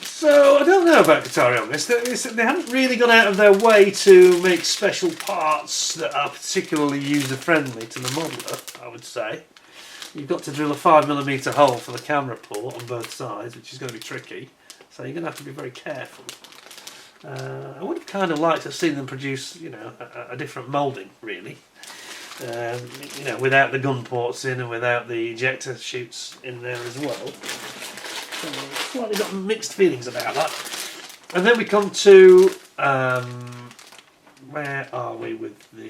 So I don't know about Kotare on this. They haven't really gone out of their way to make special parts that are particularly user-friendly to the modeler, I would say. You've got to drill a 5mm hole for the camera port on both sides, which is going to be tricky. So you're going to have to be very careful. I would have kind of liked to have seen them produce, you know, a different moulding, really. You know, without the gun ports in and without the ejector chutes in there as well. So slightly got mixed feelings about that. And then we come to where are we with the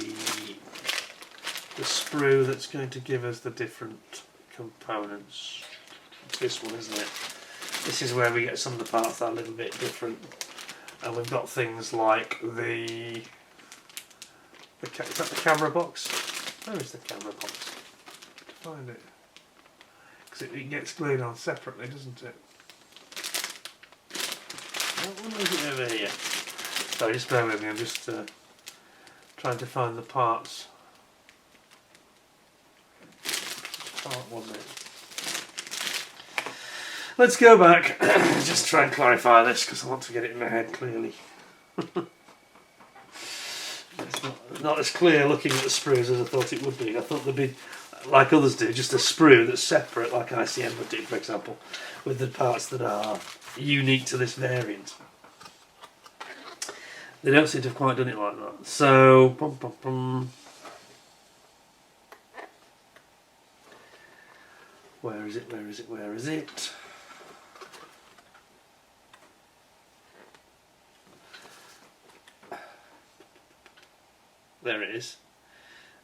sprue that's going to give us the different components? It's this one, isn't it? This is where we get some of the parts that are a little bit different. And we've got things like is that the camera box? Where is the camera box? To find it. Because it gets glued on separately, doesn't it? What is it over here? Sorry, just bear with me, I'm just trying to find the parts. Which part was it? Let's go back, just try and clarify this because I want to get it in my head clearly. It's not as clear looking at the sprues as I thought it would be. I thought there'd be, like others do, just a sprue that's separate, like ICM would do, for example, with the parts that are unique to this variant. They don't seem to have quite done it like that. So, where is it? Where is it? Where is it? There it is.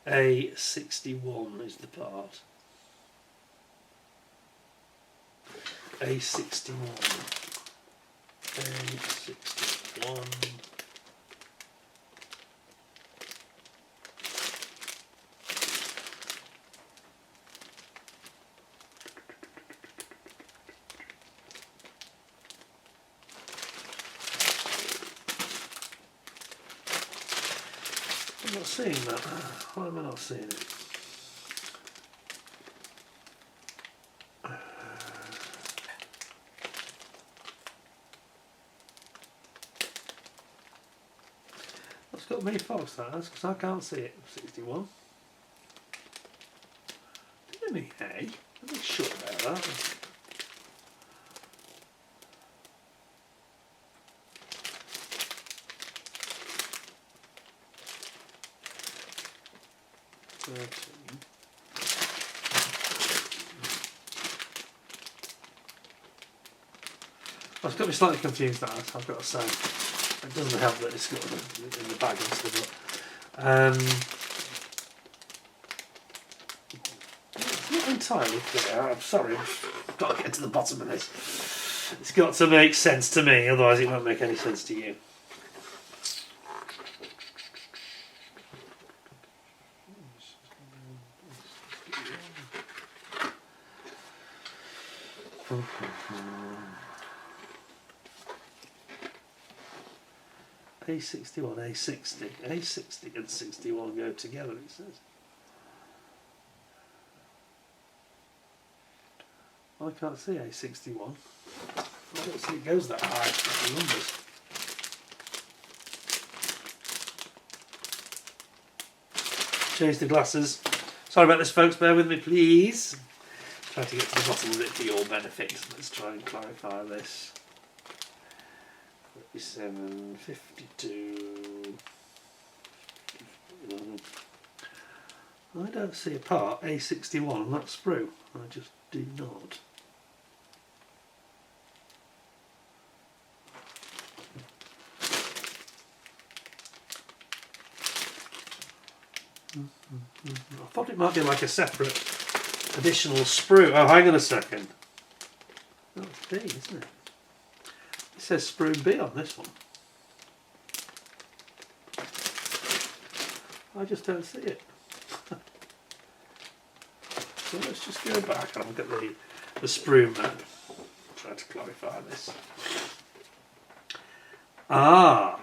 A61 is the part. A61. A61. I'm not seeing that. Why am I not seeing it? That's got me fox, that has, because I can't see it. 61. Give me A. I'm not sure about that. It's got me slightly confused, that I've got to say. It doesn't help that it's got in the bag and stuff. It's not entirely clear. I'm sorry, I've got to get to the bottom of this. It's got to make sense to me, otherwise it won't make any sense to you. A61, A60, A60 and 61 go together, it says. I can't see A61. I don't see it goes that high, the numbers. Change the glasses. Sorry about this, folks, bear with me, please. Try to get to the bottom of it for your benefit. Let's try and clarify this. 57, 52. I don't see a part A61 on that sprue. I just do not. I thought it might be like a separate additional sprue. Oh, hang on a second. That's B, isn't it? It says sprue B on this one. I just don't see it. So let's just go back and look at the sprue map. Try to clarify this. Ah!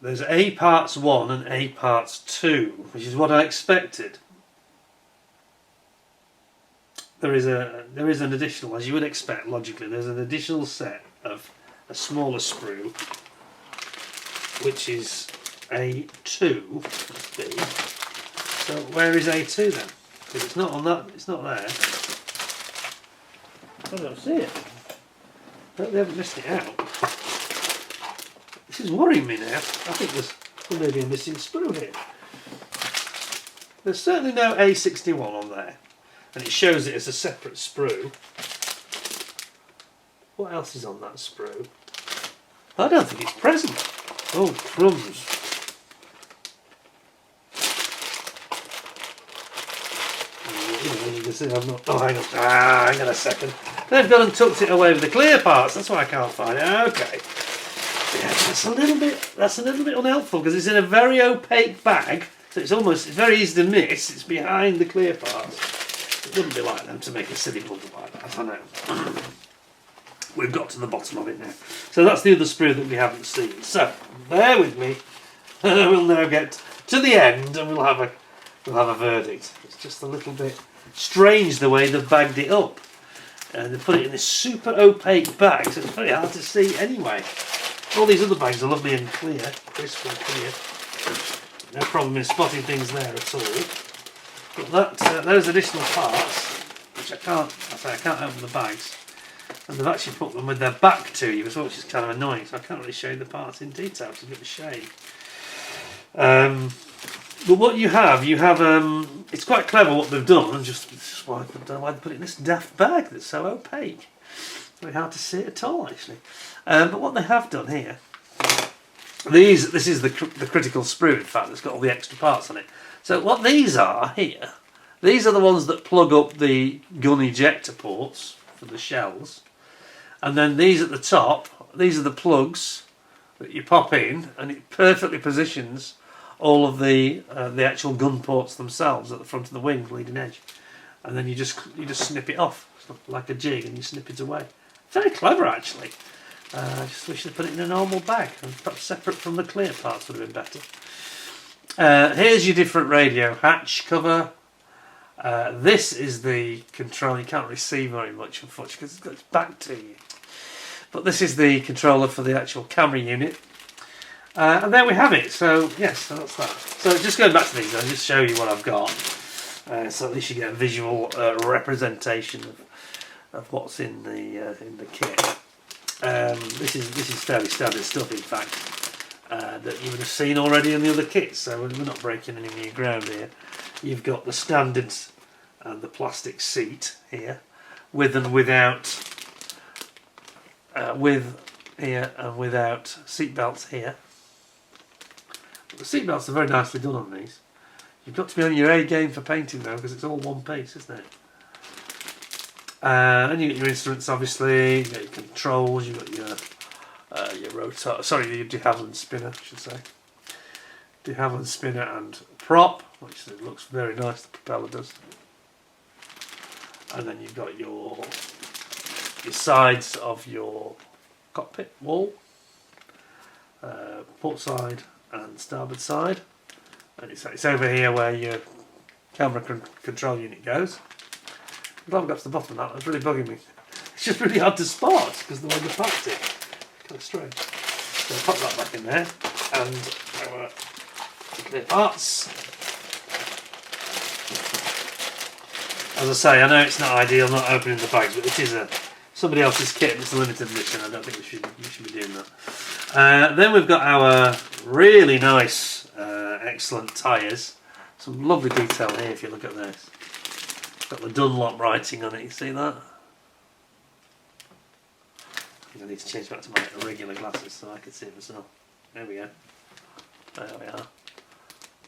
There's A parts 1 and A parts 2, which is what I expected. There is an additional, as you would expect logically, there's an additional set of a smaller sprue, which is A2, B. So where is A2 then? Because it's not on that, it's not there. I don't see it. They haven't missed it out. This is worrying me now. I think there's maybe a missing sprue here. There's certainly no A61 on there. And it shows it as a separate sprue. What else is on that sprue? I don't think it's present. Oh, crumbs. You know, when you see, I've not. Oh, hang on. Hang on a second. They've gone and tucked it away with the clear parts. That's why I can't find it. Okay. Yeah, that's a little bit unhelpful because it's in a very opaque bag, so it's very easy to miss. It's behind the clear parts. It wouldn't be like them to make a silly bundle like that. I know. We've got to the bottom of it now. So that's the other sprue that we haven't seen. So bear with me. We'll now get to the end and we'll have a verdict. It's just a little bit strange the way they've bagged it up. And they put it in this super opaque bag, so it's very hard to see anyway. All these other bags are lovely and clear, crisp and clear. No problem in spotting things there at all. But those additional parts, which I can't open the bags, and they've actually put them with their back to you as well, which is kind of annoying. So I can't really show you the parts in detail, which is a bit of a shame. But what you have, it's quite clever what they've done, and just why they put it in this daft bag that's so opaque. Very hard to see it at all, actually. But what they have done here, this is the critical sprue, in fact, that's got all the extra parts on it. So what these are here, these are the ones that plug up the gun ejector ports for the shells, and then these at the top, these are the plugs that you pop in, and it perfectly positions all of the actual gun ports themselves at the front of the wing, leading edge, and then you just snip it off like a jig, and you snip it away. Very clever, actually. I just wish they'd put it in a normal bag, and perhaps separate from the clear parts would have been better. Here's your different radio hatch cover. This is the control. You can't really see very much, unfortunately, because it's got its back to you. But this is the controller for the actual camera unit. And there we have it. So yes, so that's that. So just going back to these, I'll just show you what I've got. So at least you get a visual representation of what's in the kit. This is fairly standard stuff, in fact, that you would have seen already in the other kits. So we're not breaking any new ground here. You've got the standards and the plastic seat here, with and without, with here and without seat belts here. But the seat belts are very nicely done on these. You've got to be on your A game for painting though, because it's all one piece, isn't it? And you get your instruments, obviously. You got your controls. You got your rotor. Sorry, your de Havilland spinner, I should say. De Havilland spinner and prop, which looks very nice. The propeller does. And then you've got your sides of your cockpit wall, port side and starboard side, and it's over here where your camera control unit goes. I'm glad we got to the bottom of that. That's really bugging me. It's just really hard to spot because the way they packed it, kind of strange. So I'll pop that back in there, and our clear parts. As I say, I know it's not ideal not opening the bags, but it is somebody else's kit and it's a limited edition. I don't think we should be doing that. Then we've got our really nice, excellent tyres. Some lovely detail here if you look at this. It's got the Dunlop writing on it, you see that? I think I need to change back to my regular glasses so I can see it myself. There we go. There we are.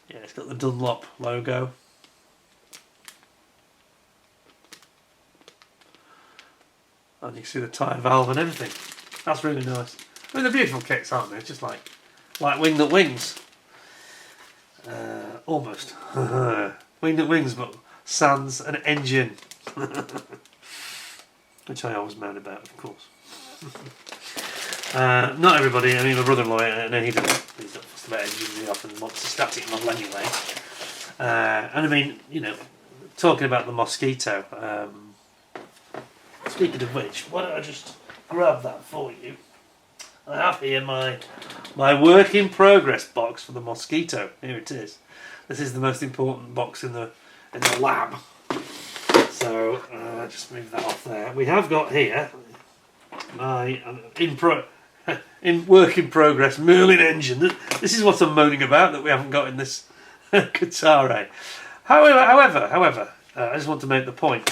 Yeah, it's got the Dunlop logo. And you can see the tyre valve and everything. That's really nice. I mean, they're beautiful kits, aren't they? It's just like Wing That Wings. Almost. Wing That Wings, but sans an engine. Which I always moan about, of course. Not everybody. I mean, my brother-in-law, he's not fussed about engines. He often wants a static model anyway. And I mean, you know, talking about the Mosquito. Speaking of which, why don't I just grab that for you? I have here my work in progress box for the Mosquito. Here it is. This is the most important box in the lab. So just move that off there. We have got here my in work in progress Merlin engine. This is what I'm moaning about that we haven't got in this Kotare. However, I just want to make the point.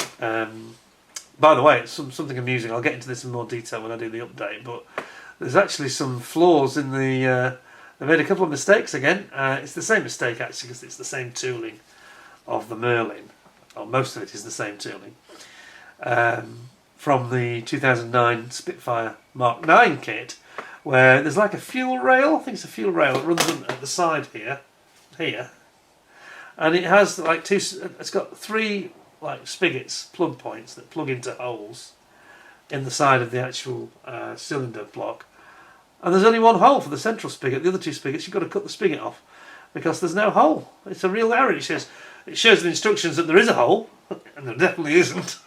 By the way, it's something amusing. I'll get into this in more detail when I do the update, but there's actually some flaws in the... they made a couple of mistakes again. It's the same mistake actually because it's the same tooling of the Merlin. or most of it is the same tooling, from the 2009 Spitfire Mark 9 kit, where there's like a fuel rail. I think it's a fuel rail that runs at the side here, and it has like it's got 3 like spigots, plug points that plug into holes in the side of the actual cylinder block, and there's only one hole for the central spigot. The other 2 spigots, you've got to cut the spigot off because there's no hole. It's a real error. It shows in the instructions that there is a hole, and there definitely isn't.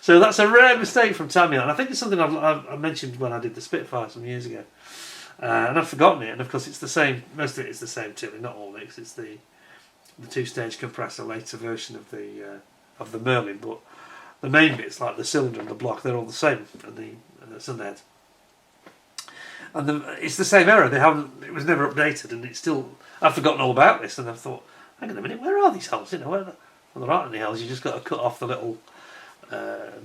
So that's a rare mistake from Tamiya, and I think it's something I mentioned when I did the Spitfire some years ago, and I've forgotten it. And of course, it's the same. Most of it is the same tooling, not all of it. 'Cause it's the 2-stage compressor, later version of the Merlin, but the main bits like the cylinder and the block, they're all the same, and the cylinder heads. And it's the same error. It was never updated, and it's still. I've forgotten all about this, and I've thought, hang on a minute, where are these holes? Well, there aren't any holes. You just got to cut off the little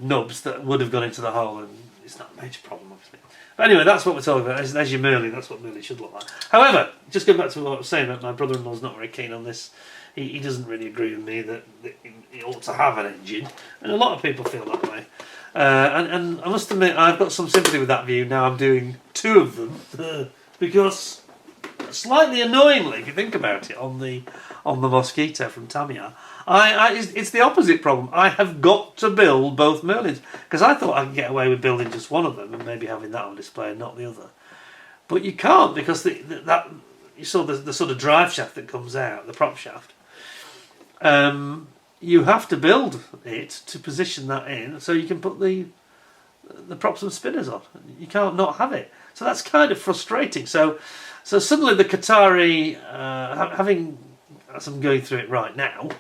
nubs that would have gone into the hole, and it's not a major problem, obviously. But anyway, that's what we're talking about. As your Merlin, that's what Merlin should look like. However, just going back to what I was saying, that my brother-in-law's not very keen on this. He doesn't really agree with me that it ought to have an engine, and a lot of people feel that way. And I must admit, I've got some sympathy with that view. Now I'm doing 2 of them because, slightly annoyingly, if you think about it, on the Mosquito from Tamiya, it's the opposite problem. I have got to build both Merlins because I thought I could get away with building just one of them and maybe having that on display and not the other. But you can't, because you saw the sort of drive shaft that comes out, the prop shaft. You have to build it to position that in so you can put the props and spinners on. You can't not have it. So that's kind of frustrating. So suddenly the Kotare, having, as I'm going through it right now,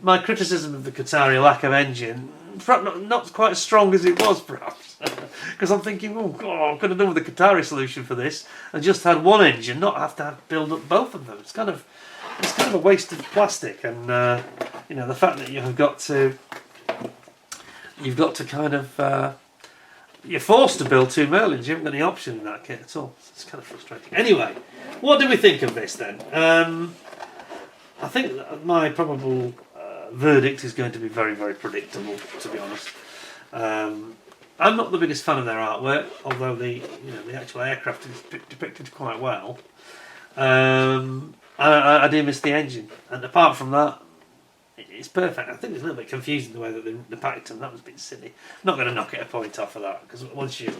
my criticism of the Kotare lack of engine, not quite as strong as it was perhaps, because I'm thinking, oh God, I could have done with the Kotare solution for this and just had one engine, not have to build up both of them. It's kind of a waste of plastic, and the fact that you've got to kind of you're forced to build 2 Merlins. You haven't got any option in that kit at all. It's kind of frustrating. Anyway, what do we think of this then? I think that my probable verdict is going to be very, very predictable, to be honest. I'm not the biggest fan of their artwork, although the actual aircraft is depicted quite well. I do miss the engine, and apart from that, it's perfect. I think it's a little bit confusing the way that they packed them. That was a bit silly. I'm not going to knock it a point off of that, because once you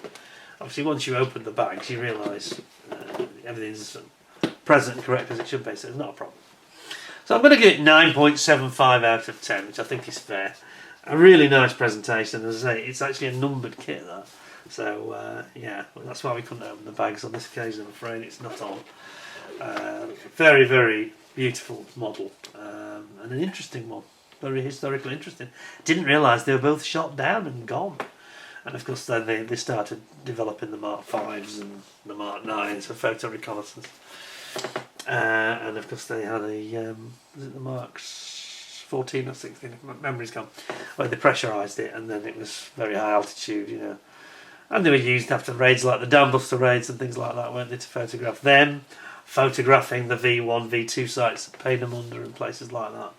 open the bags, you realise everything's present and correct as it should be, so it's not a problem. So I'm going to give it 9.75 out of 10, which I think is fair. A really nice presentation. As I say, it's actually a numbered kit, that. So yeah, that's why we couldn't open the bags on this occasion. I'm afraid it's not on. Very, very beautiful model, and an interesting one. Very historically interesting. Didn't realise they were both shot down and gone. And of course then they started developing the Mark 5s and the Mark 9s for photo reconnaissance. And of course they had was it the Marks 14 or 16, memory's gone, where they pressurised it, and then it was very high altitude, and they were used after raids like the Dam Buster raids and things like that, weren't they, to photograph them, photographing the V1, V2 sites at Peenemünde and places like that.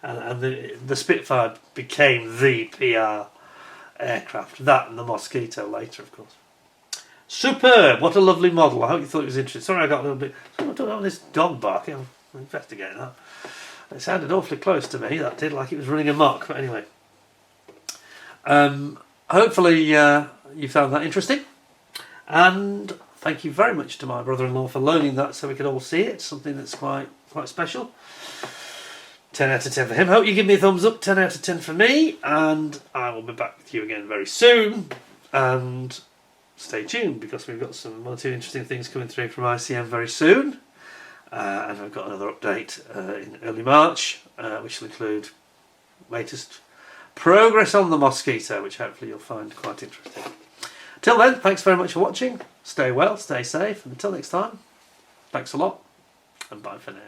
And the Spitfire became the PR aircraft, that and the Mosquito later, of course. Superb! What a lovely model. I hope you thought it was interesting. Sorry I got a little bit... I don't know this dog barking. I'm investigating that. It sounded awfully close to me, that did, like it was running amok. But anyway. Hopefully you found that interesting. And thank you very much to my brother-in-law for loaning that so we could all see it. Something that's quite special. 10 out of 10 for him. Hope you give me a thumbs up. 10 out of 10 for me. And I will be back with you again very soon. And stay tuned, because we've got one or two interesting things coming through from ICM very soon. And I've got another update in early March, which will include latest progress on the Mosquito, which hopefully you'll find quite interesting. Till then, thanks very much for watching. Stay well, stay safe, and until next time, thanks a lot, and bye for now.